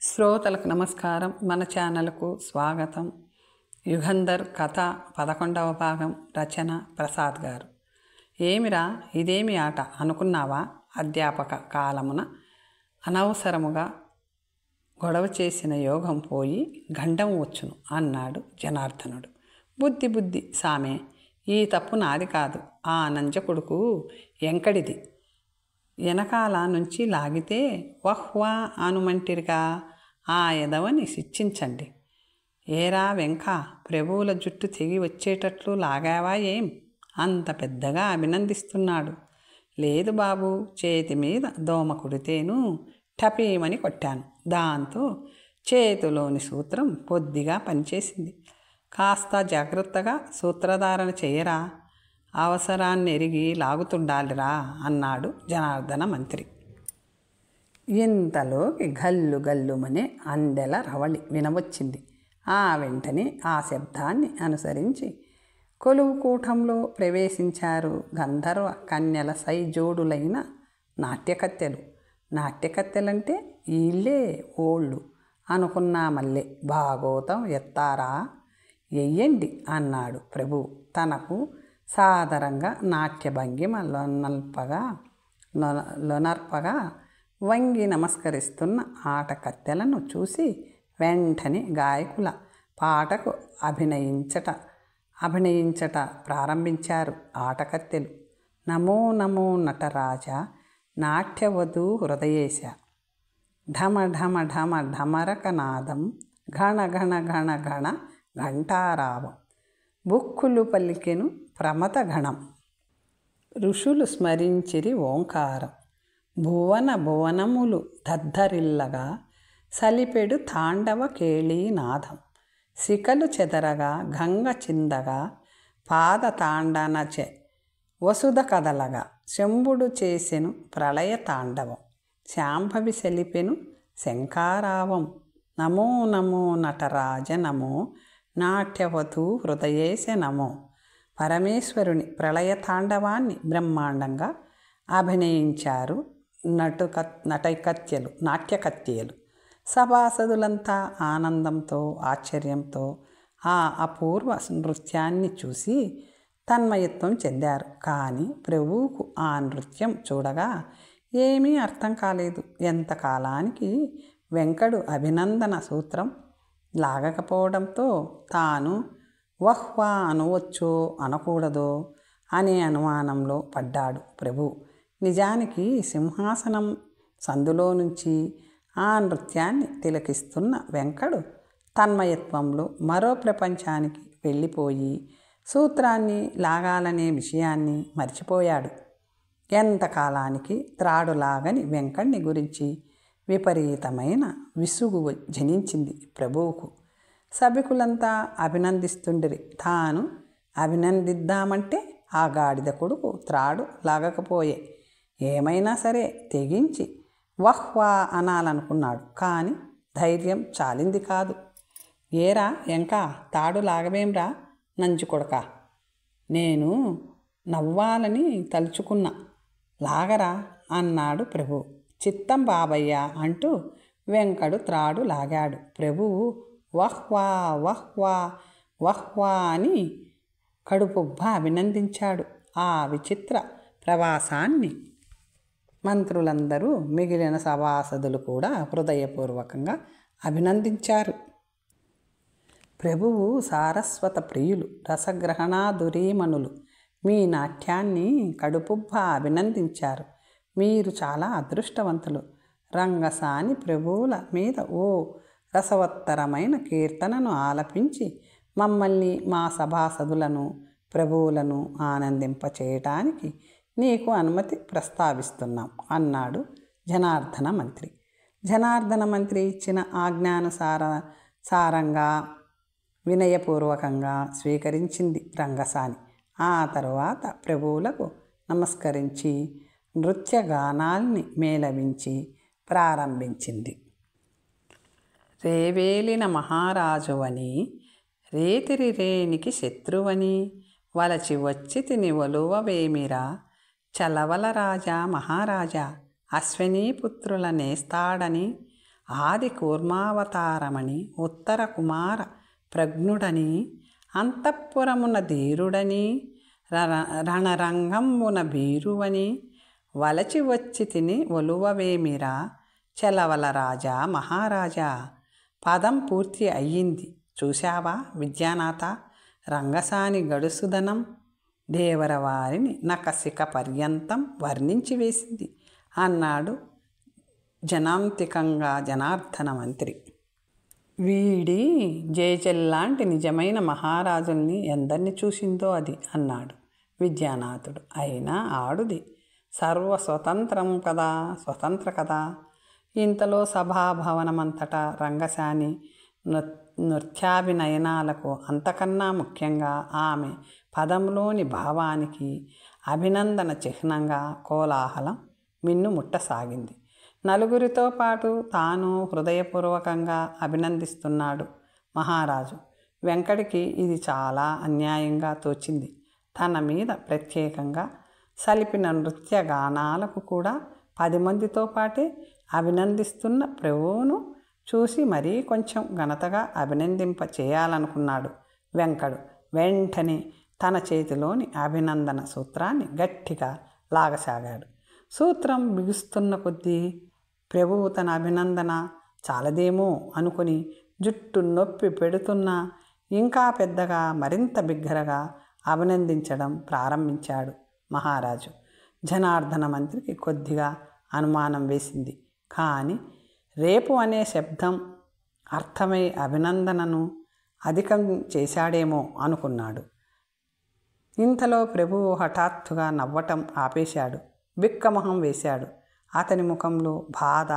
శ్రోతలకు నమస్కారం. మన ఛానల్కు స్వాగతం. యుగంధర్ కథ 11వ భాగం. రచన ప్రసాద్ గారు. ఏమిరా ఇదేమి ఆట అనుకున్నావా? అధ్యాపక కాలమున అనవసరముగా గొడవ చేసిన యోగం పోయి గండం వచ్చును అన్నాడు జనార్దనుడు. బుద్ధి సామే, ఈ తప్పు నాది కాదు, ఆ నంజ కొడుకు ఎంకడిది. వెనకాల నుంచి లాగితే వహ్వా అనుమంటిరిగా, ఆ ఎదవని శిక్షించండి. ఏరా వెంక, ప్రభువుల జుట్టు తెగి వచ్చేటట్లు లాగావా ఏం? అంత పెద్దగా అభినందిస్తున్నాడు. లేదు బాబు, చేతి మీద దోమ కుడితేను టపీమని కొట్టాను. దాంతో చేతిలోని సూత్రం కొద్దిగా పనిచేసింది. కాస్త జాగ్రత్తగా సూత్రధారణ చేయరా, అవసరాన్ని ఎరిగి లాగుతుండాలిరా అన్నాడు జనార్దన మంత్రి. ఇంతలోకి గల్లుమనే అందెల రవళి వినవచ్చింది. ఆ వెంటనే ఆ శబ్దాన్ని అనుసరించి కొలువుకూటంలో ప్రవేశించారు గంధర్వ కన్యల సైజోడులైన నాట్యకత్తెలు. నాట్యకత్తెలంటే వీళ్ళే ఓళ్ళు అనుకున్నా మళ్ళీ. భాగోతం ఎత్తారా? ఎయ్యండి అన్నాడు ప్రభు తనకు సాదరంగా నాట్య భంగిమ లొనర్పగా వంగి నమస్కరిస్తున్న ఆటకత్తెలను చూసి వెంటనే గాయకుల పాటకు అభినయించట ప్రారంభించారు ఆటకత్తెలు. నమో నమో నటరాజ, నాట్యవధూ హృదయేశ, ఢమ ఢమ ఢమ ఢమరకనాదం, ఘణ ఘణ ఘణ ఘణ ఘంటారావం, బుక్కులు పలికెను ప్రమత గణం, ఋషులు స్మరించిరి ఓంకారం, భువనములు దద్దరిల్లగా, సలిపెడు తాండవ కేళీనాదం, శిఖలు చెదరగా గంగ చిందగా, పాద తాండనచె వసుధ కదలగా, శంభుడు చేసెను ప్రళయ తాండవం, శాంభవి సెలిపెను శంకారావం. నమో నమో నటరాజ నమో, నాట్యవధూ హృదయేశ నమో. పరమేశ్వరుని ప్రళయ తాండవాన్ని బ్రహ్మాండంగా అభినయించారు నాట్యకత్యలు. సభాసదులంతా ఆనందంతో ఆశ్చర్యంతో ఆ అపూర్వ నృత్యాన్ని చూసి తన్మయత్వం చెందారు. కానీ ప్రభువుకు ఆ నృత్యం చూడగా ఏమీ అర్థం కాలేదు. ఎంతకాలానికి వెంకడు అభినందన సూత్రం లాగకపోవడంతో తాను వహ్వా అనవచ్చో అనకూడదో అనే అనుమానంలో పడ్డాడు ప్రభు. నిజానికి సింహాసనం సందులో నుంచి ఆ నృత్యాన్ని తిలకిస్తున్న వెంకడు తన్మయత్వంలో మరో ప్రపంచానికి వెళ్ళిపోయి సూత్రాన్ని లాగాలనే విషయాన్ని మర్చిపోయాడు. ఎంతకాలానికి త్రాడులాగని వెంకడిని గురించి విపరీతమైన విసుగు జనించింది ప్రభువుకు. సభికులంతా అభినందిస్తుండిరి. తాను అభినందిద్దామంటే ఆ గాడిద కొడుకు త్రాడు లాగకపోయే. ఏమైనా సరే తెగించి వహ్వా అనాలనుకున్నాడు. కానీ ధైర్యం చాలింది కాదు. ఏరా ఎంకా, తాడు లాగవేంరా నంజు కొడక, నేను నవ్వాలని తలుచుకున్నా, లాగరా అన్నాడు ప్రభు. చిత్తం బాబయ్య అంటూ వెంకడు త్రాడు లాగాడు. ప్రభువు వహ్వా వహ్వా వహ్వా అని కడుపుబ్బ అభినందించాడు. ఆ విచిత్ర ప్రవాసాన్ని మంత్రులందరూ మిగిలిన సభాసదులు కూడా హృదయపూర్వకంగా అభినందించారు. ప్రభువు సారస్వత ప్రియులు, రసగ్రహణాదురీమణులు మీ నాట్యాన్ని కడుపుబ్బ అభినందించారు. మీరు చాలా అదృష్టవంతులు. రంగసాని ప్రభువుల మీద ఓ రసవత్తరమైన కీర్తనను ఆలపించి మమ్మల్ని, మా సభాసదులను, ప్రభువులను ఆనందింపచేయటానికి నీకు అనుమతి ప్రస్తావిస్తున్నాం అన్నాడు జనార్దన మంత్రి. జనార్దన మంత్రి ఇచ్చిన ఆజ్ఞానుసారంగా వినయపూర్వకంగా స్వీకరించింది రంగసాని. ఆ తరువాత ప్రభువులకు నమస్కరించి నృత్యగానాల్ని మేళవించి ప్రారంభించింది. రేవేలిన మహారాజువని, రేతిరి రేనికి శత్రువని, వలచి వచ్చి తిని ఒలువవేమిరా, చలవల రాజా మహారాజా, అశ్వినీపుత్రుల నేస్తాడని, ఆది కూర్మావతారమని ఉత్తర కుమార ప్రజ్ఞుడని అంతఃపురమున ధీరుడని రణరంగంబున భీరువని వలచి వచ్చి తిని ఒలువవేమిరా చలవల రాజా మహారాజా. పదం పూర్తి అయ్యింది చూశావా విద్యానాథ, రంగసాని గడుసుదనం దేవరవారిని నకసిక పర్యంతం వర్ణించి వేసింది అన్నాడు జనాంతికంగా జనార్దన మంత్రి. వీడి జయచెల్లాంటి నిజమైన మహారాజుల్ని ఎందరిని చూసిందో అది అన్నాడు విద్యానాథుడు. అయినా ఆడుది స్వతంత్ర కదా. ఇంతలో సభాభవనమంతటా రంగసాని నృత్యాభినయనాలకు అంతకన్నా ముఖ్యంగా ఆమె పదంలోని భావానికి అభినందన చిహ్నంగా కోలాహలం మిన్నుముట్టసాగింది. నలుగురితో పాటు తాను హృదయపూర్వకంగా అభినందిస్తున్నాడు మహారాజు. వెంకటికి ఇది చాలా అన్యాయంగా తోచింది. తన మీద ప్రత్యేకంగా సలిపిన నృత్య గానాలకు కూడా 10 మందితో పాటే అభినందిస్తున్న ప్రభువును చూసి మరీ కొంచెం ఘనతగా అభినందింప చేయాలనుకున్నాడు వెంకడు. వెంటనే తన చేతిలోని అభినందన సూత్రాన్ని గట్టిగా లాగసాగాడు. సూత్రం బిగుస్తున్న కొద్దీ ప్రభువు తన అభినందన చాలదేమో అనుకుని జుట్టు నొప్పి పెడుతున్నా ఇంకా పెద్దగా మరింత బిగ్గరగా అభినందించడం ప్రారంభించాడు మహారాజు. జనార్దన మంత్రికి కొద్దిగా అనుమానం వేసింది. కానీ రేపు అనే శబ్దం అర్థమై అభినందనను అధికం చేశాడేమో అనుకున్నాడు. ఇంతలో ప్రభువు హఠాత్తుగా నవ్వటం ఆపేశాడు. బిక్కమొహం వేశాడు. అతని ముఖంలో బాధ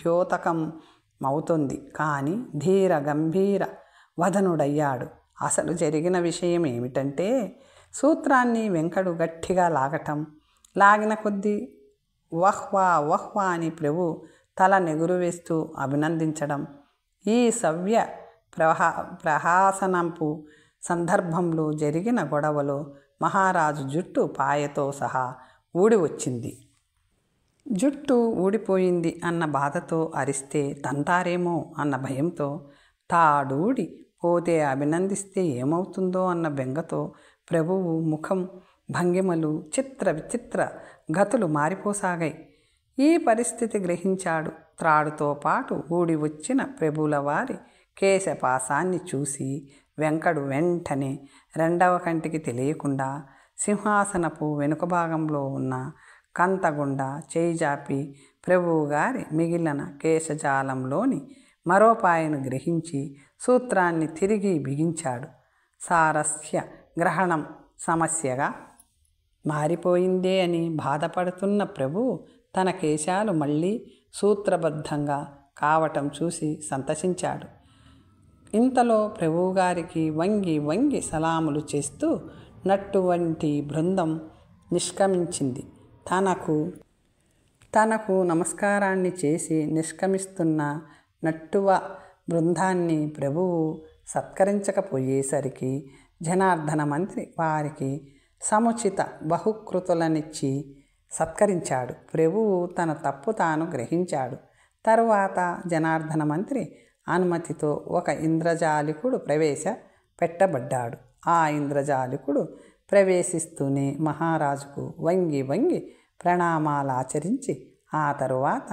ద్యోతకం అవుతుంది. కానీ ధీర గంభీర వదనుడయ్యాడు. అసలు జరిగిన విషయం ఏమిటంటే సూత్రాన్ని వెంకడు గట్టిగా లాగిన కొద్దీ వహ్వా అని ప్రభు తల నెగురు వేస్తూ అభినందించడం. ఈ సవ్య ప్రహాసనంపు సందర్భంలో జరిగిన గొడవలో మహారాజు జుట్టు పాయతో సహా ఊడి వచ్చింది. జుట్టు ఊడిపోయింది అన్న బాధతో అరిస్తే తంతారేమో అన్న భయంతో, తాడూడి పోతే అభినందిస్తే ఏమవుతుందో అన్న బెంగతో ప్రభువు ముఖం భంగిమలు విచిత్ర గతులు మారిపోసాగాయి. ఈ పరిస్థితి గ్రహించాడు. త్రాడుతో పాటు ఊడి వచ్చిన ప్రభుల వారి కేశపాసాన్ని చూసి వెంకడు వెంటనే రెండవ కంటికి తెలియకుండా సింహాసనపు వెనుక భాగంలో ఉన్న కంతగుండా చేయిజాపి ప్రభువుగారి మిగిలిన కేశజాలంలోని మరోపాయను గ్రహించి సూత్రాన్ని తిరిగి బిగించాడు. సారస్య గ్రహణం సమస్యగా మారిపోయిందే అని బాధపడుతున్న ప్రభువు తన కేశాలు మళ్ళీ సూత్రబద్ధంగా కావటం చూసి సంతసించాడు. ఇంతలో ప్రభువుగారికి వంగి సలాములు చేస్తూ నటువంటి బృందం నిష్క్రమించింది. తనకు నమస్కారాన్ని చేసి నిష్క్రమిస్తున్న నట్టువ బృందాన్ని ప్రభువు సత్కరించకపోయేసరికి జనార్దన మంత్రి వారికి సముచిత బహుకృతులనిచ్చి సత్కరించాడు. ప్రభువు తన తప్పు తాను గ్రహించాడు. తరువాత జనార్దన మంత్రి అనుమతితో ఒక ఇంద్రజాలికుడు ప్రవేశపెట్టబడ్డాడు. ఆ ఇంద్రజాలికుడు ప్రవేశిస్తూనే మహారాజుకు వంగి ప్రణామాలాచరించి ఆ తరువాత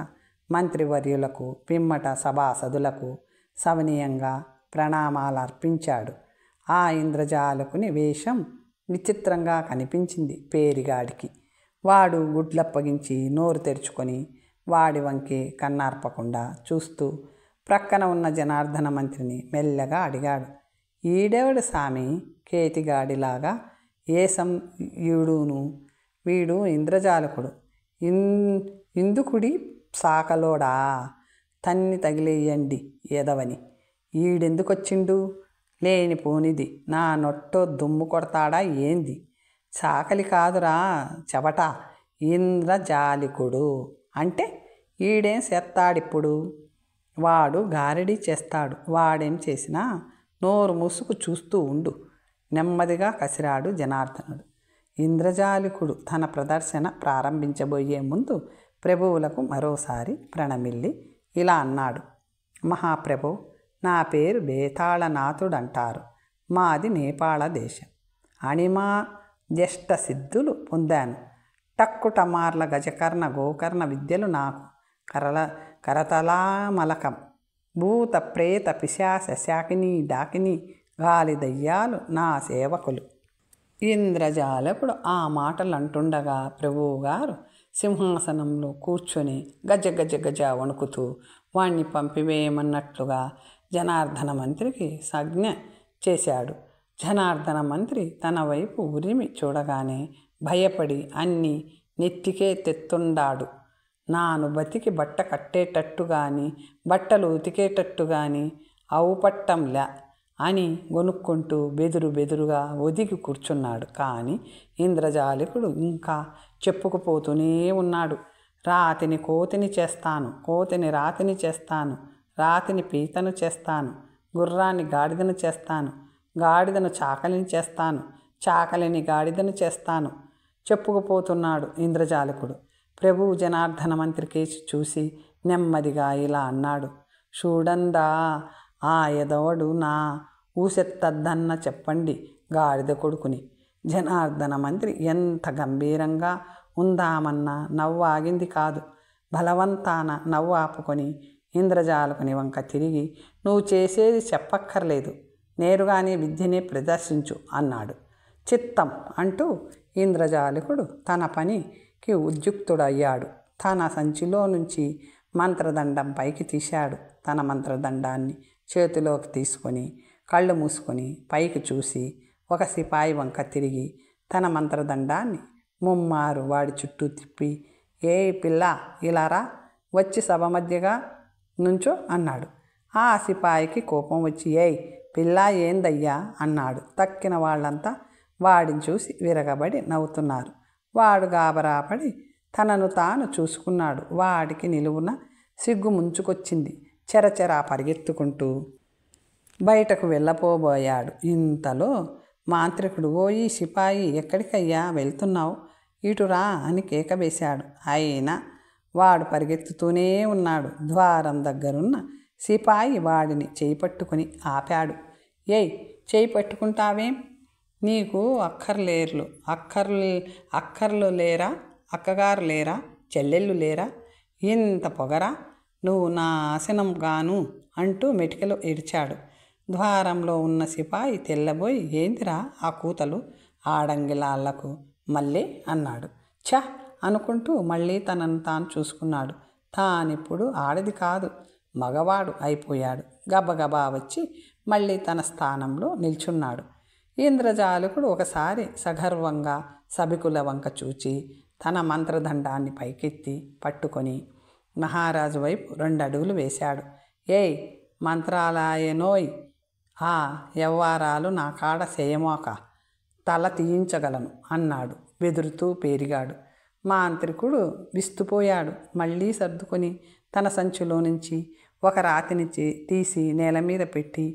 మంత్రివర్యులకు పిమ్మట సభాసదులకు సవనీయంగా ప్రణామాలర్పించాడు. ఆ ఇంద్రజాలకుని వేషం విచిత్రంగా కనిపించింది పేరిగాడికి. వాడు గుడ్లప్పగించి నోరు తెరుచుకొని వాడి వంకే కన్నార్పకుండా చూస్తూ ప్రక్కన ఉన్న జనార్దన మంత్రిని మెల్లగా అడిగాడు. ఈడెవడు సామి కేతిగాడిలాగా ఏసం ఈడును? వీడు ఇంద్రజాలకుడు. ఇందుకుడి సాకలోడా, తన్ని తగిలేయండి ఎదవని. ఈడెందుకొచ్చిండు? లేనిపోనిది నా నొట్టో దుమ్ము కొడతాడా ఏంది? చాకలి కాదురా చెవట, ఇంద్రజాలికుడు అంటే ఈడేం చేస్తాడిప్పుడు? వాడు గారడీ చేస్తాడు. వాడేం చేసినా నోరు మూసుకు చూస్తూ ఉండు, నెమ్మదిగా కసిరాడు జనార్దనుడు. ఇంద్రజాలికుడు తన ప్రదర్శన ప్రారంభించబోయే ముందు ప్రభువులకు మరోసారి ప్రణమిల్లి ఇలా అన్నాడు. మహాప్రభు, నా పేరు బేతాళనాథుడంటారు. మాది నేపాళ దేశం. అణిమా జ్యేష్ఠ సిద్ధులు పొందాను. టక్కుటమార్ల గజకర్ణ గోకర్ణ విద్యలు నాకు కరతలామలకం. భూత ప్రేత పిశాచ శాకిని డాకిని గాలి దయ్యాలు నా సేవకులు. ఇంద్రజాలకుడు ఆ మాటలు అంటుండగా ప్రభువుగారు సింహాసనంలో కూర్చొని గజ గజ గజ వణుకుతూ వాణ్ణి పంపివేయమన్నట్లుగా జనార్దన మంత్రికి సంజ్ఞ చేశాడు. జనార్దన మంత్రి తన వైపు ఉరిమి చూడగానే భయపడి అన్నీ నెత్తికే తెత్తుండాడు. నాను బతికి బట్ట కట్టేటట్టు గాని బట్టలు ఉతికేటట్టు గాని అవుపట్టంలా అని గొనుక్కుంటూ బెదురుగా ఒదిగి కూర్చున్నాడు. కానీ ఇంద్రజాలికుడు ఇంకా చెప్పుకుపోతూనే ఉన్నాడు. రాతిని కోతిని చేస్తాను, కోతిని రాతిని చేస్తాను, రాతిని పీతను చేస్తాను, గుర్రాన్ని గాడిదను చేస్తాను, గాడిదను చాకలిని చేస్తాను, చాకలిని గాడిదను చేస్తాను చెప్పుకుపోతున్నాడు ఇంద్రజాలికుడు. ప్రభువు జనార్దన మంత్రి కేసి చూసి నెమ్మదిగా ఇలా అన్నాడు. చూడండా, ఆ ఎదవడు నా ఊసెత్తద్దన్న చెప్పండి గాడిద కొడుకుని. జనార్దన మంత్రి ఎంత గంభీరంగా ఉందామన్నా నవ్వు ఆగింది కాదు. బలవంతాన నవ్వు ఆపుకొని ఇంద్రజాలకుని వంక తిరిగి, నువ్వు చేసేది చెప్పక్కర్లేదు, నేరుగానే విద్యనే ప్రదర్శించు అన్నాడు. చిత్తం అంటూ ఇంద్రజాలికుడు తన పనికి ఉద్యుక్తుడయ్యాడు. తన సంచిలో నుంచి మంత్రదండం పైకి తీశాడు. తన మంత్రదండాన్ని చేతిలోకి తీసుకొని కళ్ళు మూసుకొని పైకి చూసి ఒక సిపాయి వంక తిరిగి తన మంత్రదండాన్ని ముమ్మారు వాడి చుట్టూ తిప్పి, ఏ పిల్ల ఇలారా, వచ్చి సభ మధ్యగా నుంచో అన్నాడు. ఆ సిపాయికి కోపం వచ్చి, ఏయ్ పిల్ల ఏందయ్యా అన్నాడు. తక్కిన వాళ్ళంతా వాడిని చూసి విరగబడి నవ్వుతున్నారు. వాడు గాబరాపడి తనను తాను చూసుకున్నాడు. వాడికి నిలువున సిగ్గు ముంచుకొచ్చింది. చెరచెరా పరిగెత్తుకుంటూ బయటకు వెళ్ళపోబోయాడు. ఇంతలో మాంత్రికుడు, ఓ ఈ సిపాయి, ఎక్కడికయ్యా వెళ్తున్నావు, ఇటురా అని కేక వేశాడు. అయినా వాడు పరిగెత్తుతూనే ఉన్నాడు. ద్వారం దగ్గరున్న సిపాయి వాడిని చేయి పట్టుకుని ఆపాడు. ఏయ్, చేయి పట్టుకుంటావేం, నీకు అక్కర్లు లేరా, అక్కగారు లేరా, చెల్లెళ్ళు లేరా, ఇంత పొగరా, నువ్వు నా ఆసనం గాను అంటూ మెటికలు ఏడ్చాడు. ద్వారంలో ఉన్న సిపాయి తెల్లబోయి, ఏందిరా ఆ కూతలు, ఆడంగిలాళ్లకు మళ్ళీ అన్నాడు. ఛ అనుకుంటూ మళ్ళీ తనను తాను చూసుకున్నాడు. తానిప్పుడు ఆడది కాదు, మగవాడు అయిపోయాడు. గబగబా వచ్చి మళ్ళీ తన స్థానంలో నిల్చున్నాడు. ఇంద్రజాలికుడు ఒకసారి సగర్వంగా సభికుల వంక చూచి తన మంత్రదండాన్ని పైకెత్తి పట్టుకొని మహారాజు వైపు 2 అడుగులు వేశాడు. ఏయ్ మంత్రాలయనోయ్, ఆ యవ్వారాలు నా కాడ చేయమోక, తల తీయించగలను అన్నాడు బెదురుతూ పేరిగాడు. మాంత్రికుడు విస్తుపోయాడు. మళ్ళీ సర్దుకొని తన సంచిలో నుంచి ఒక రాతిని తీసి నేల మీద పెట్టి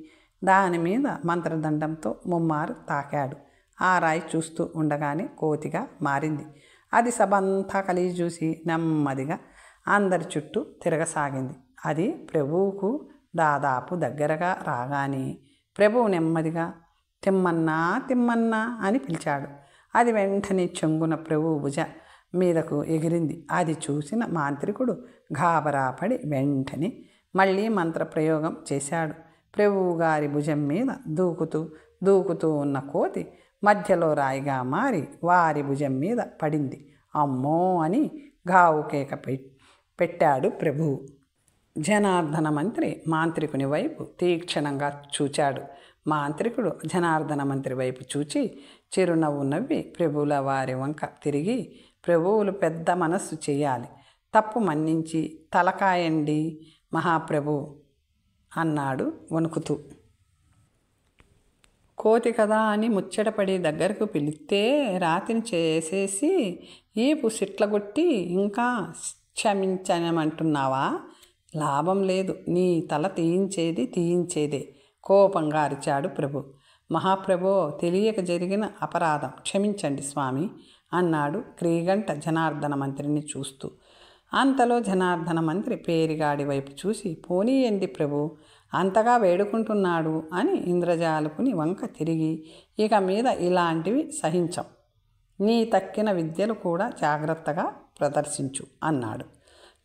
దాని మీద మంత్రదండంతో ముమ్మారు తాకాడు. ఆ రాయి చూస్తూ ఉండగానే కోతిగా మారింది. అది సభంతా కలిసి చూసి నెమ్మదిగా అందరి చుట్టూ తిరగసాగింది. అది ప్రభువుకు దాదాపు దగ్గరగా రాగానే ప్రభువు నెమ్మదిగా తిమ్మన్నా అని పిలిచాడు. అది వెంటనే చెంగున ప్రభువు భుజ మీదకు ఎగిరింది. అది చూసిన మాంత్రికుడు గాబరాపడి వెంటనే మళ్ళీ మంత్రప్రయోగం చేశాడు. ప్రభువు గారి భుజం మీద దూకుతూ ఉన్న కోతి మధ్యలో రాయిగా మారి వారి భుజం మీద పడింది. అమ్మో అని గావు కేక పెట్టాడు ప్రభువు. జనార్దన మంత్రి మాంత్రికుని వైపు తీక్షణంగా చూచాడు. మాంత్రికుడు జనార్దన మంత్రి వైపు చూచి చిరునవ్వు నవ్వి ప్రభువుల వారి వంక తిరిగి, ప్రభువులు పెద్ద మనస్సు చేయాలి, తప్పు మన్నించి తలకాయండి మహాప్రభు అన్నాడు వణుకుతూ. కోతి కదా అని ముచ్చటపడి దగ్గరకు పిలిస్తే రాతిని చేసేసి ఈపు సిట్లగొట్టి ఇంకా క్షమించమంటున్నావా? లాభం లేదు, నీ తల తీయించేదే కోపంగా అరిచాడు ప్రభు. మహాప్రభో, తెలియక జరిగిన అపరాధం క్షమించండి స్వామి అన్నాడు క్రీగంట జనార్దన మంత్రిని చూస్తూ. అంతలో జనార్దన మంత్రి పేరిగాడి వైపు చూసి, పోనీయండి ప్రభు, అంతగా వేడుకుంటున్నాడు అని ఇంద్రజాలకుని వంక తిరిగి, ఇక మీద ఇలాంటివి సహించం, నీ తక్కిన విద్యలు కూడా జాగ్రత్తగా ప్రదర్శించు అన్నాడు.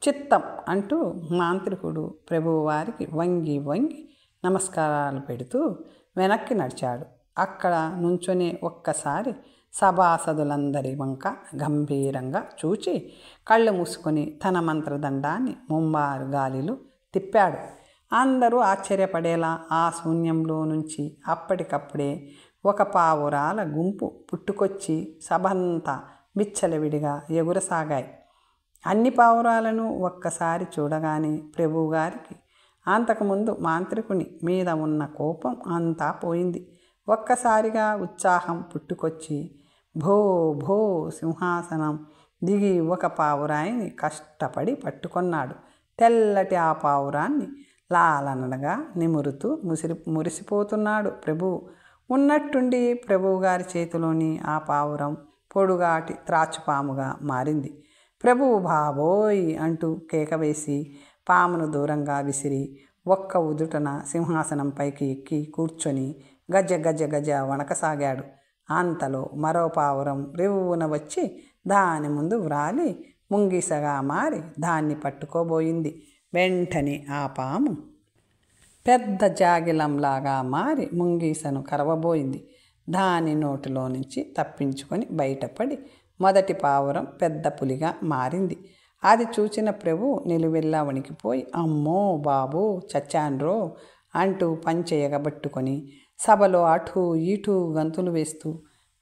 చిత్తం అంటూ మాంత్రికుడు ప్రభువారికి వంగి వంగి నమస్కారాలు పెడుతూ వెనక్కి నడిచాడు. అక్కడ నుంచొని ఒక్కసారి సభాసదులందరి వంక గంభీరంగా చూచి కళ్ళు మూసుకొని తన మంత్రదండాన్ని ముంబారు గాలిలో తిప్పాడు. అందరూ ఆశ్చర్యపడేలా ఆ శూన్యంలో నుంచి అప్పటికప్పుడే ఒక పావురాల గుంపు పుట్టుకొచ్చి సభంతా విచ్చలవిడిగా ఎగురసాగాయి. అన్ని పావురాలను ఒక్కసారి చూడగానే ప్రభువుగారికి అంతకుముందు మాంత్రికుని మీద ఉన్న కోపం అంతా పోయింది. ఒక్కసారిగా ఉత్సాహం పుట్టుకొచ్చి భో భో సింహాసనం దిగి ఒక పావురాయిని కష్టపడి పట్టుకొన్నాడు. తెల్లటి ఆ పావురాన్ని లాలనగా నిమురుతూ మురిసిపోతున్నాడు ప్రభువు. ఉన్నట్టుండి ప్రభువుగారి చేతిలోని ఆ పావురం పొడుగాటి త్రాచుపాముగా మారింది. ప్రభువు బాబోయ్ అంటూ కేకవేసి పామును దూరంగా విసిరి ఒక్క ఉదుటన సింహాసనంపైకి ఎక్కి కూర్చొని గజ గజ గజ వణకసాగాడు. అంతలో మరో పావురం రివ్వున వచ్చి దాని ముందు వ్రాలి ముంగిసగా మారి దాన్ని పట్టుకోబోయింది. వెంటనే ఆ పాము పెద్ద జాగిలంలాగా మారి ముంగీసను కరవబోయింది. దాని నోటిలో నుంచి తప్పించుకొని బయటపడి మొదటి పావురం పెద్ద పులిగా మారింది. అది చూచిన ప్రభు నిలువెల్లా వణికిపోయి, అమ్మో బాబు చచ్చాన్రో అంటూ పంచె ఎగబట్టుకొని సభలో అటూ ఇటూ గంతులు వేస్తూ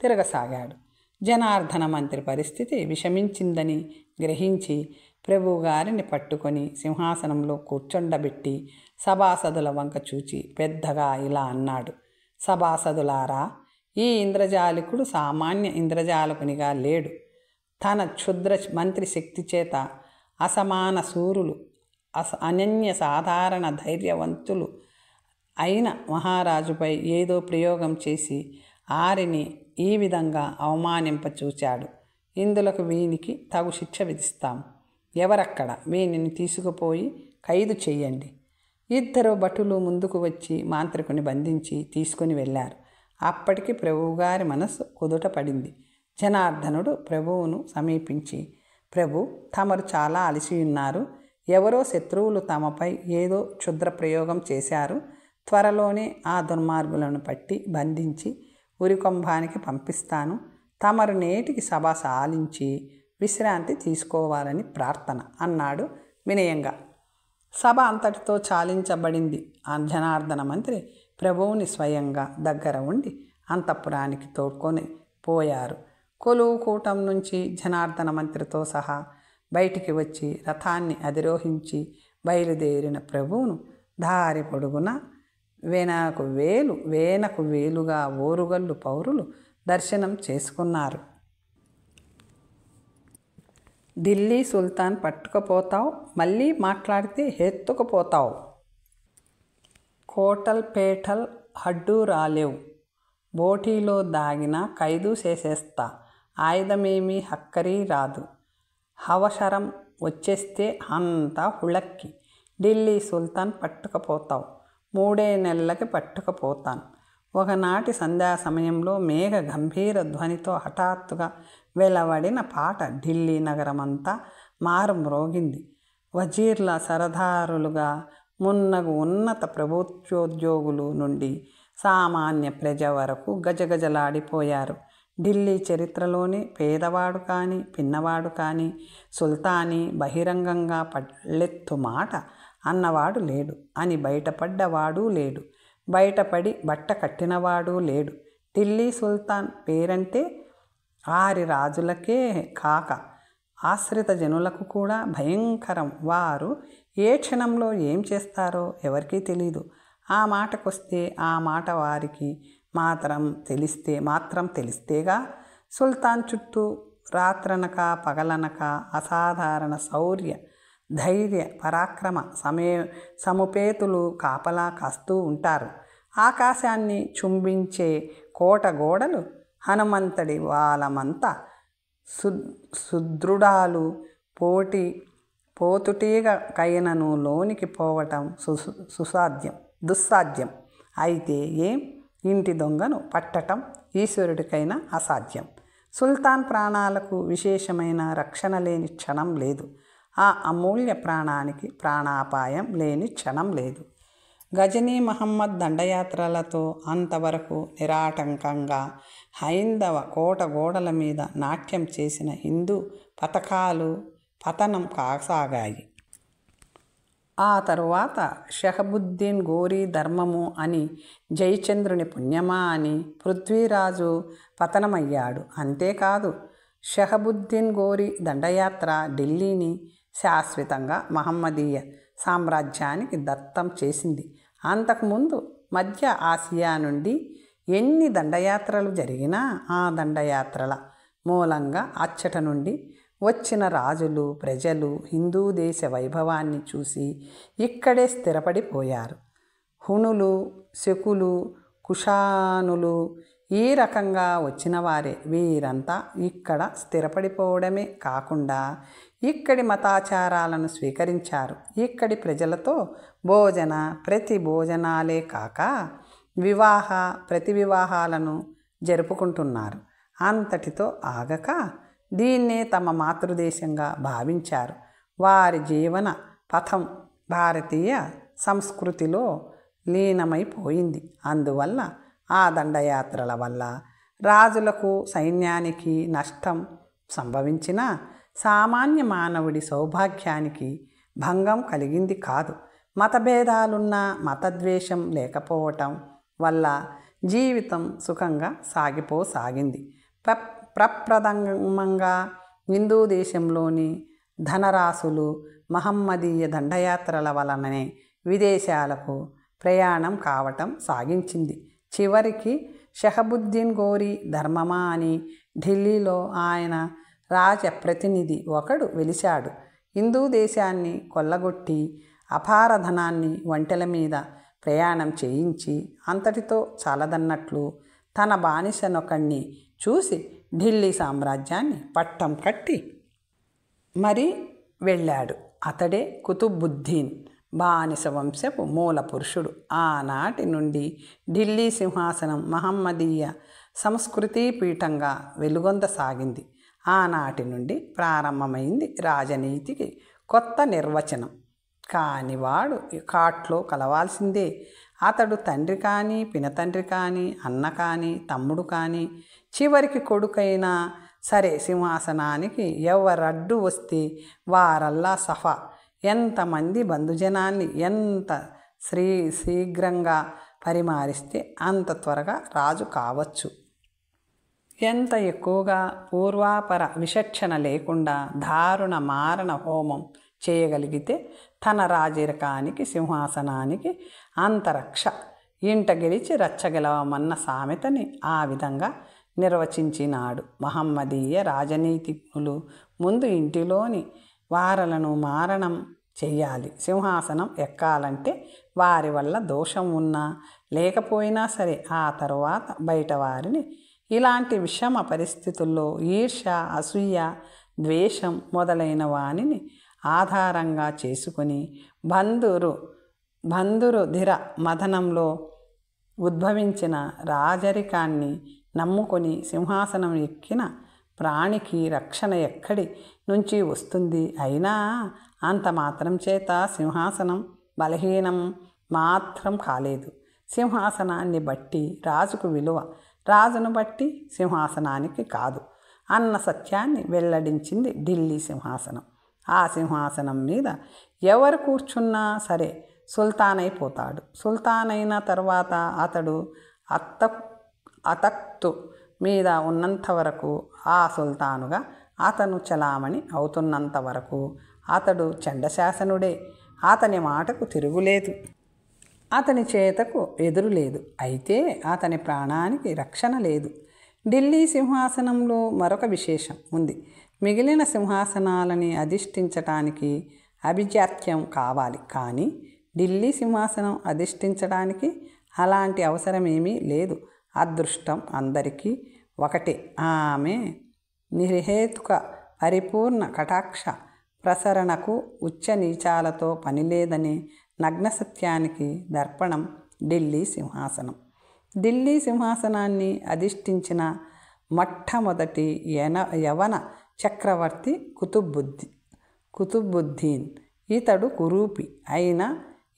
తిరగసాగాడు. జనార్దన మంత్రి పరిస్థితి విషమించిందని గ్రహించి ప్రభువుగారిని పట్టుకొని సింహాసనంలో కూర్చొండబెట్టి సభాసదుల వంక చూచి పెద్దగా ఇలా అన్నాడు. సభాసదులారా, ఈ ఇంద్రజాలికుడు సామాన్య ఇంద్రజాలకునిగా లేడు. తన క్షుద్ర మంత్రి శక్తి చేత అసమాన శూరులు, అనన్య సాధారణ ధైర్యవంతులు అయిన మహారాజుపై ఏదో ప్రయోగం చేసి ఆరిని ఈ విధంగా అవమానింపచూచాడు. ఇందులకు వీనికి తగు శిక్ష విధిస్తాం. ఎవరక్కడ? వీనిని తీసుకుపోయి ఖైదు చెయ్యండి. ఇద్దరు భటులు ముందుకు వచ్చి మాంత్రికుని బంధించి తీసుకుని వెళ్ళారు. అప్పటికి ప్రభువుగారి మనస్సు కుదుట పడింది. జనార్దనుడు ప్రభువును సమీపించి, ప్రభు, తమరు చాలా అలసి ఉన్నారు. ఎవరో శత్రువులు తమపై ఏదో క్షుద్ర ప్రయోగం చేశారు. త్వరలోనే ఆ దుర్మార్గులను పట్టి బంధించి ఉరికొంభానికి పంపిస్తాను. తమరు నేటికి సభ సాలించి విశ్రాంతి తీసుకోవాలని ప్రార్థన అన్నాడు వినయంగా. సభ అంతటితో చాలించబడింది. ఆ జనార్దన మంత్రి ప్రభువుని స్వయంగా దగ్గర ఉండి అంతఃపురానికి తోడ్కొని పోయారు. కొలువు కూటం నుంచి జనార్దన మంత్రితో సహా బయటికి వచ్చి రథాన్ని అధిరోహించి బయలుదేరిన ప్రభువును దారి పొడుగున వేనకు వేలుగా ఓరుగల్లు పౌరులు దర్శనం చేసుకున్నారు. ఢిల్లీ సుల్తాన్ పట్టుకుపోతావు, మళ్ళీ మాట్లాడితే ఎత్తుకుపోతావు. కోటల్ పేటల్ హడ్డు రాలేవు. బోటీలో దాగిన ఖైదు చేసేస్తా. ఆయుధమేమీ హక్కరీ రాదు. హవసరం వచ్చేస్తే అంతా హుళక్కి. ఢిల్లీ సుల్తాన్ పట్టుకుపోతావు. 3 నెలలకి పట్టుకుపోతాను. ఒకనాటి సంధ్యా సమయంలో మేఘ గంభీర ధ్వనితో హఠాత్తుగా వెలువడిన పాట ఢిల్లీ నగరమంతా మారుమ్రోగింది. వజీర్ల సరదారులుగా మున్నగు ఉన్నత ప్రభుత్వోద్యోగులు నుండి సామాన్య ప్రజ వరకు గజగజలాడిపోయారు. ఢిల్లీ చరిత్రలోనే పేదవాడు కానీ పిన్నవాడు కానీ సుల్తానీ బహిరంగంగా పళ్ళెత్తు మాట అన్నవాడు లేడు అని బయటపడ్డవాడు లేడు. బయటపడి బట్ట కట్టినవాడు లేడు. ఢిల్లీ సుల్తాన్ పేరంటే 6 రాజులకే కాక ఆశ్రిత జనులకు కూడా భయంకరం. వారు ఏ క్షణంలో ఏం చేస్తారో ఎవరికీ తెలీదు. ఆ మాటకొస్తే ఆ మాట వారికి మాత్రం తెలిస్తేగా. సుల్తాన్ చుట్టూ రాత్రనక పగలనక అసాధారణ శౌర్య ధైర్య పరాక్రమ సముపేతులు కాపలా కాస్తూ ఉంటారు. ఆకాశాన్ని చుంబించే కోట గోడలు హనుమంతుడి వాళ్ళమంతా సుదృఢాలు, పోటీ పోతుటీగ కైనను లోనికి పోవటం దుస్సాధ్యం. అయితే ఏం, ఇంటి దొంగను పట్టటం ఈశ్వరుడికైనా అసాధ్యం. సుల్తాన్ ప్రాణాలకు విశేషమైన రక్షణ లేని క్షణం లేదు. ఆ అమూల్య ప్రాణానికి ప్రాణాపాయం లేని క్షణం లేదు. గజనీ మహమ్మద్ దండయాత్రలతో అంతవరకు నిరాటంకంగా హైందవ కోట గోడల మీద నాట్యం చేసిన హిందూ పథకాలు పతనం కాసాగాయి. ఆ తరువాత షహబుద్దీన్ గోరీ ధర్మము అని, జయచంద్రుని పుణ్యమా అని పృథ్వీరాజు పతనమయ్యాడు. అంతేకాదు, షహబుద్దీన్ గోరీ దండయాత్ర ఢిల్లీని శాశ్వతంగా మహమ్మదీయ సామ్రాజ్యానికి దత్తం చేసింది. అంతకుముందు మధ్య ఆసియా నుండి ఎన్ని దండయాత్రలు జరిగినా ఆ దండయాత్రల మూలంగా అచ్చట నుండి వచ్చిన రాజులు, ప్రజలు హిందూ దేశ వైభవాన్ని చూసి ఇక్కడే స్థిరపడిపోయారు. హుణులు, శకులు, కుషానులు ఈ రకంగా వచ్చిన వారే. వీరంతా ఇక్కడ స్థిరపడిపోవడమే కాకుండా ఇక్కడి మతాచారాలను స్వీకరించారు. ఇక్కడి ప్రజలతో ప్రతి భోజనాలే కాక ప్రతి వివాహాలను జరుపుకుంటున్నారు. అంతటితో ఆగక దీన్నే తమ మాతృదేశంగా భావించారు. వారి జీవన పథం భారతీయ సంస్కృతిలో లీనమైపోయింది. అందువల్ల ఆ దండయాత్రల వల్ల రాజులకు, సైన్యానికి నష్టం సంభవించినా సామాన్య మానవుడి సౌభాగ్యానికి భంగం కలిగింది కాదు. మతభేదాలున్నా మతద్వేషం లేకపోవటం వల్ల జీవితం సుఖంగా సాగిపోసాగింది. ప్రప్రథమంగా హిందూ దేశంలోని ధనరాశులు మహమ్మదీయ దండయాత్రల వలననే విదేశాలకు ప్రయాణం కావటం సాగించింది. చివరికి షహబుద్దీన్ గోరీ ధర్మమా అని ఢిల్లీలో ఆయన రాజప్రతినిధి ఒకడు వెలిశాడు. హిందూ దేశాన్ని కొల్లగొట్టి అపార ధనాన్ని ఒంటెల మీద ప్రయాణం చేయించి అంతటితో చాలదన్నట్లు తన బానిసనొకణ్ణి చూసి ఢిల్లీ సామ్రాజ్యాన్ని పట్టం కట్టి మరీ వెళ్ళాడు. అతడే కుతుబుద్దీన్, బానిస వంశపు మూల పురుషుడు. ఆనాటి నుండి ఢిల్లీ సింహాసనం మహమ్మదీయ సంస్కృతి పీఠంగా వెలుగొందసాగింది. ఆనాటి నుండి ప్రారంభమైంది రాజనీతికి కొత్త నిర్వచనం. కానివాడు కాట్లో కలవాల్సిందే. అతడు తండ్రి కానీ, పినతండ్రి కానీ, అన్న కానీ, తమ్ముడు కానీ, చివరికి కొడుకైనా సరే సింహాసనానికి ఎవరడ్డు వస్తే వారల్లా సఫా. ఎంతమంది బంధుజనాన్ని ఎంత శీఘ్రంగా పరిమారిస్తే అంత త్వరగా రాజు కావచ్చు. ఎంత ఎక్కువగా పూర్వాపర విచక్షణ లేకుండా దారుణ మారణ హోమం చేయగలిగితే తన రాజరికానికి, సింహాసనానికి అంతరక్ష. ఇంట గెలిచి రచ్చగెలవమన్న సామెతని ఆ విధంగా నిర్వచించినాడు. మహమ్మదీయ రాజనీతిజ్ఞులు ముందు ఇంటిలోని వారలను మారణం చెయ్యాలి. సింహాసనం ఎక్కాలంటే వారి వల్ల దోషం ఉన్నా లేకపోయినా సరే ఆ తరువాత బయట వారిని ఇలాంటి విషమ పరిస్థితుల్లో ఈర్ష్య, అసూయ, ద్వేషం మొదలైన వానిని ఆధారంగా చేసుకుని బంధురుధిర మథనంలో ఉద్భవించిన రాజరికాన్ని నమ్ముకొని సింహాసనం ఎక్కిన ప్రాణికి రక్షణ ఎక్కడి నుంచి వస్తుంది? అయినా అంత మాత్రం చేత సింహాసనం బలహీనం మాత్రం కాలేదు. సింహాసనాన్ని బట్టి రాజుకు విలువ, రాజును బట్టి సింహాసనానికి కాదు అన్న సత్యాన్ని వెల్లడించింది ఢిల్లీ సింహాసనం. ఆ సింహాసనం మీద ఎవరు కూర్చున్నా సరే సుల్తాన్ అయిపోతాడు. సుల్తాన్ అయిన తర్వాత అతడు అతక్తు మీద ఉన్నంత వరకు ఆ సుల్తానుగా అతను చలామణి అవుతున్నంత వరకు అతడు చండశాసనుడే. అతని మాటకు తిరుగులేదు, అతని చేతకు ఎదురులేదు. అయితే అతని ప్రాణానికి రక్షణ లేదు. ఢిల్లీ సింహాసనంలో మరొక విశేషం ఉంది. మిగిలిన సింహాసనాలని అధిష్ఠించటానికి అభిజాత్యం కావాలి, కానీ ఢిల్లీ సింహాసనం అధిష్ఠించడానికి అలాంటి అవసరమేమీ లేదు. అదృష్టం అందరికీ ఒకటే. ఆమె నిర్హేతుక పరిపూర్ణ కటాక్ష ప్రసరణకు ఉచ్చ నీచాలతో పనిలేదనే నగ్న సత్యానికి దర్పణం ఢిల్లీ సింహాసనం. ఢిల్లీ సింహాసనాన్ని అధిష్ఠించిన మొట్టమొదటి యవన చక్రవర్తి కుతుబుద్దీన్. ఇతడు కురూపి అయిన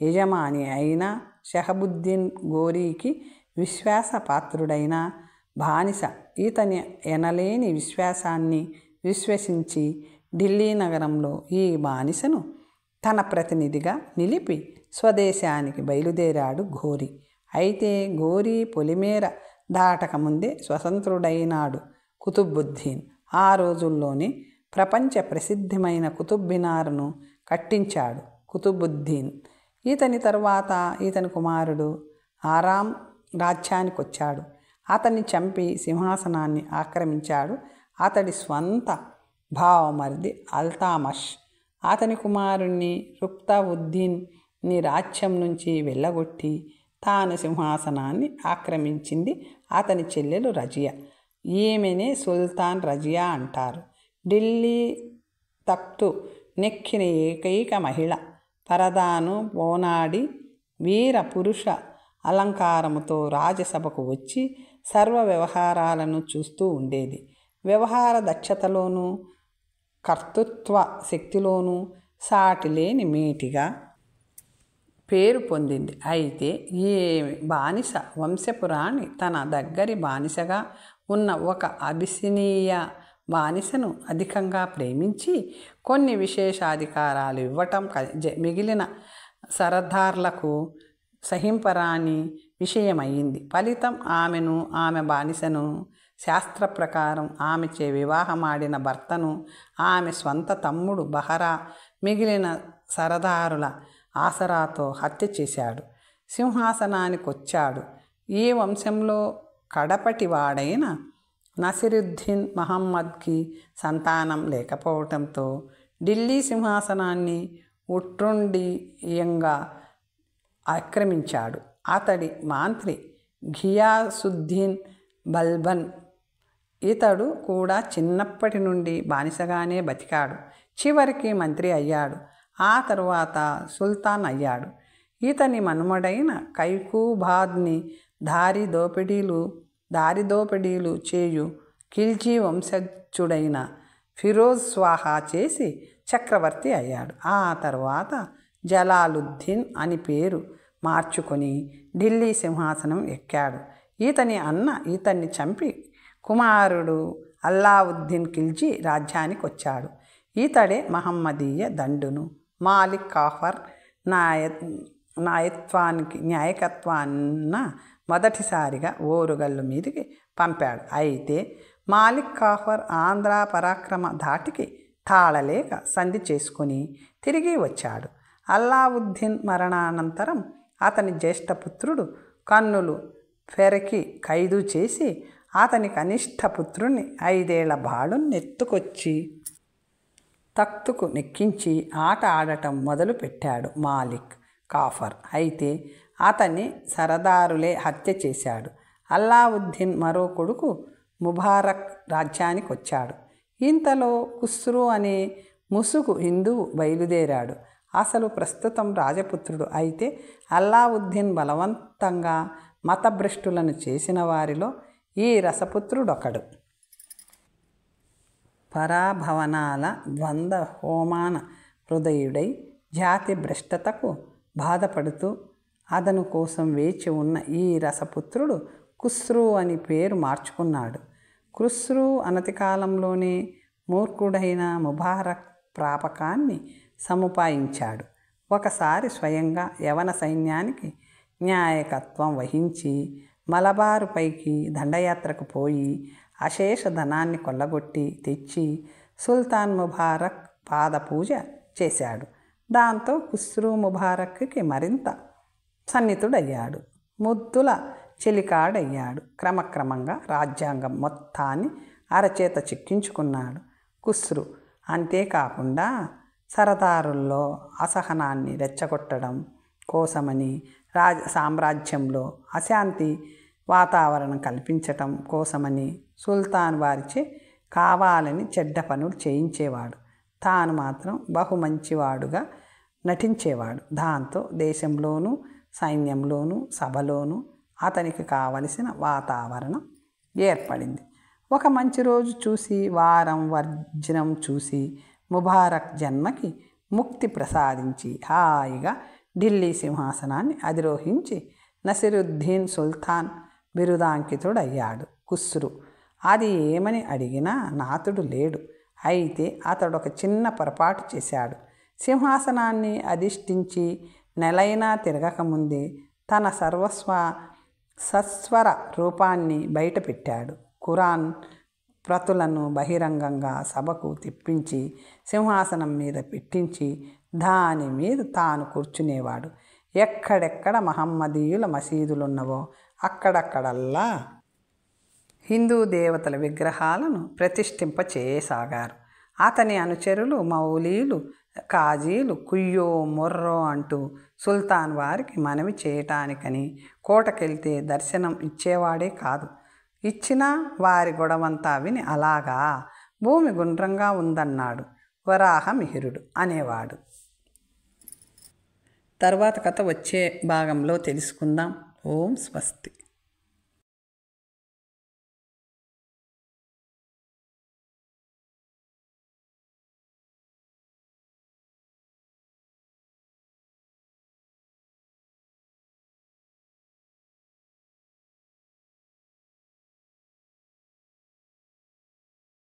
యజమాని అయిన షహబుద్దీన్ గోరీకి విశ్వాసపాత్రుడైన బానిస. ఇతని ఎనలేని విశ్వాసాన్ని విశ్వసించి ఢిల్లీ నగరంలో ఈ బానిసను తన ప్రతినిధిగా నిలిపి స్వదేశానికి బయలుదేరాడు ఘోరీ. అయితే ఘోరీ పొలిమేర దాటకముందే స్వతంత్రుడైనాడు కుతుబుద్దీన్. ఆ రోజుల్లోనే ప్రపంచ ప్రసిద్ధమైన కుతుబ్మినార్ను కట్టించాడు కుతుబుద్దీన్. ఇతని తరువాత ఇతని కుమారుడు ఆరాం రాజ్యానికొచ్చాడు. అతన్ని చంపి సింహాసనాన్ని ఆక్రమించాడు అతడి స్వంత భావమరిది అల్తమష్. అతని కుమారుణ్ణి రుక్తావుద్దీన్ని రాజ్యం నుంచి వెళ్ళగొట్టి తాను సింహాసనాన్ని ఆక్రమించింది అతని చెల్లెలు రజియా. ఈమెనే సుల్తాన్ రజియా అంటారు. ఢిల్లీ తఖ్తు నెక్కిన ఏకైక మహిళ. పరదాను పోనాడి వీర పురుష అలంకారముతో రాజసభకు వచ్చి సర్వ వ్యవహారాలను చూస్తూ ఉండేది. వ్యవహార దక్షతలోనూ కర్తృత్వ శక్తిలోనూ సాటిలేని మేటిగా పేరు పొందింది. అయితే ఈ బానిస వంశపురాణి తన దగ్గరి బానిసగా ఉన్న ఒక అబిసినియా బానిసను అధికంగా ప్రేమించి కొన్ని విశేషాధికారాలు ఇవ్వటం మిగిలిన సరదార్లకు సహింపరాని విషయమైంది. ఫలితం ఆమె బానిసను, శాస్త్ర ప్రకారం ఆమెచే వివాహమాడిన భర్తను, ఆమె స్వంత తమ్ముడు బహరా మిగిలిన సరదారుల ఆసరాతో హత్య చేశాడు. సింహాసనానికొచ్చాడు. ఈ వంశంలో కడపటి వాడైన నసిరుద్దీన్ మహమ్మద్కి సంతానం లేకపోవటంతో ఢిల్లీ సింహాసనాన్ని ఉట్టుండియంగా ఆక్రమించాడు. అతడి మంత్రి ఘియాసుద్దీన్ బల్బన్. ఇతడు కూడా చిన్నప్పటి నుండి బానిసగానే బతికాడు. చివరికి మంత్రి అయ్యాడు. ఆ తరువాత సుల్తాన్ అయ్యాడు. ఇతని మనుమడైన కైకూబాద్ని దారిదోపిడీలు చేయు ఖిల్జీ వంశజుడైన ఫిరోజ్ స్వాహా చేసి చక్రవర్తి అయ్యాడు. ఆ తరువాత జలాలుద్దీన్ అని పేరు మార్చుకొని ఢిల్లీ సింహాసనం ఎక్కాడు. ఇతని అన్న ఇతన్ని చంపి కుమారుడు అల్లావుద్దీన్ ఖిల్జీ రాజ్యానికి వచ్చాడు. ఇతడే మహమ్మదీయ దండును మాలిక్ కాఫర్ నాయకత్వాన్న మొదటిసారిగా ఓరుగల్లు మీదికి పంపాడు. అయితే మాలిక్ కాఫర్ ఆంధ్ర పరాక్రమ ధాటికి తాళలేక సంధి చేసుకుని తిరిగి వచ్చాడు. అల్లావుద్దీన్ మరణానంతరం అతని జ్యేష్ఠపుత్రుడు కన్నులు ఫెరకి ఖైదు చేసి అతని కనిష్ట పుత్రుణ్ణి 5 ఏళ్ల బాలుని ఎత్తుకొచ్చి తఖ్తుకు నెక్కించి ఆట ఆడటం మొదలుపెట్టాడు మాలిక్ కాఫర్. అయితే అతన్ని సరదారులే హత్య చేశాడు. అల్లావుద్దీన్ మరో కొడుకు ముబారక్ రాజ్యానికి వచ్చాడు. ఇంతలో ఖుస్రూ అనే ముసుగు హిందువు బయలుదేరాడు. అసలు ప్రస్తుతం రాజపుత్రుడు. అయితే అల్లావుద్దీన్ బలవంతంగా మతభ్రష్టులను చేసిన వారిలో ఈ రసపుత్రుడొకడు. పరాభవనాల ద్వంద్వ హోమాన హృదయుడై జాతి భ్రష్టతకు బాధపడుతూ అదను కోసం వేచి ఉన్న ఈ రసపుత్రుడు ఖుస్రూ అని పేరు మార్చుకున్నాడు. ఖుస్రూ అనతి కాలంలోనే మూర్ఖుడైన ముబారక్ ప్రాపకాన్ని సముపాయించాడు. ఒకసారి స్వయంగా యవన సైన్యానికి నాయకత్వం వహించి మలబారుపైకి దండయాత్రకు పోయి అశేష ధనాన్ని కొల్లగొట్టి తెచ్చి సుల్తాన్ ముబారక్ పాదపూజ చేశాడు. దాంతో ఖుస్రూ ముబారక్కి మరింత సన్నిహితుడయ్యాడు. ముద్దుల చెలికాడయ్యాడు. క్రమక్రమంగా రాజ్యాంగం మొత్తాన్ని అరచేత చిక్కించుకున్నాడు ఖుస్రూ. అంతేకాకుండా సరదారుల్లో అసహనాన్ని రెచ్చగొట్టడం కోసమని సామ్రాజ్యంలో అశాంతి వాతావరణం కల్పించటం కోసమని సుల్తాన్ వారిచే కావాలని చెడ్డ పనులు చేయించేవాడు. తాను మాత్రం బహు మంచివాడుగా నటించేవాడు. దాంతో దేశంలోనూ సైన్యంలోనూ సభలోనూ అతనికి కావలసిన వాతావరణం ఏర్పడింది. ఒక మంచి రోజు చూసి, వారం వర్జనం చూసి ముబారక్ జన్మకి ముక్తి ప్రసాదించి హాయిగా ఢిల్లీ సింహాసనాన్ని అధిరోహించి నసిరుద్దీన్ సుల్తాన్ బిరుదాంకితుడయ్యాడు. ఖుస్రు అది ఏమని అడిగినా నాతుడు లేడు. అయితే అతడు ఒక చిన్న పొరపాటు చేశాడు. సింహాసనాన్ని అధిష్ఠించి నెలైనా తిరగకముందే తన సస్వర రూపాన్ని బయటపెట్టాడు. ఖురాన్ ప్రతులను బహిరంగంగా సభకు తెప్పించి సింహాసనం మీద పెట్టించి దాని మీద తాను కూర్చునేవాడు. ఎక్కడెక్కడ మహమ్మదీయుల మసీదులున్నవో అక్కడక్కడల్లా హిందూ దేవతల విగ్రహాలను ప్రతిష్ఠింపచేయసాగారు. అతని అనుచరులు మౌలీలు, కాజీలు కుయ్యో మొర్రో అంటూ సుల్తాన్ వారికి మనవి చేయటానికని కోటకెళ్తే దర్శనం ఇచ్చేవాడే కాదు. ఇచ్చినా వారి గొడవంతా విని అలాగా, భూమి గుండ్రంగా ఉందన్నాడు వరాహమిహిరుడు అనేవాడు. తర్వాత కథ వచ్చే భాగంలో తెలుసుకుందాం. ఓం స్వస్తి.